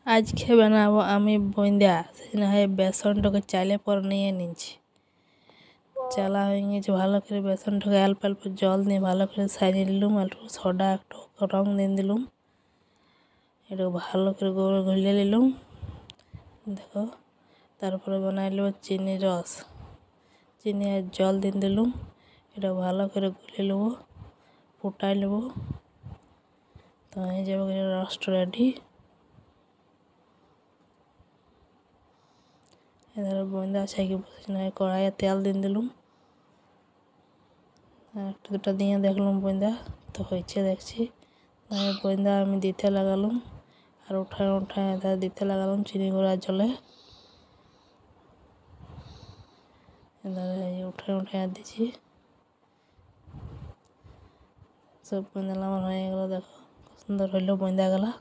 আজকে বানাবো আমি বোঁদে। সেখানে হয় বেসনটাকে চালের পর নিয়ে নিচ্ছি। চালা হয়ে গেছে ভালো করে, বেসনটাকে অল্প অল্প জল দিয়ে ভালো করে সানিয়ে নিলাম, একটু সোডা একটু রং দিয়ে দিলাম, একটু ভালো করে গোল গুলিয়ে নিলাম। দেখো, তারপরে বানাই নেব চিনি রস, চিনি আর জল দিয়ে দিলাম, এটা ভালো করে গুলিয়ে নেব, ফুটাই নেব। তো হয়ে যাবে রসটা রেডি। এধারে বোঁদা ছাইকে বসে কড়াইয়ে তেল দিয়ে দিলাম, একটা দুটা দিয়ে দেখলাম বোঁদা তো হয়েছে দেখছি। বোঁদা আমি দিতে লাগালাম, আর উঠায় উঠায় এধারে দিতে লাগালাম চিনি গুঁড়া জলে। এধারে উঠায় উঠায় দিচ্ছি, সব বোঁদা আমার হয়ে গেল। দেখো কত সুন্দর হইলো বোঁদা গুলা।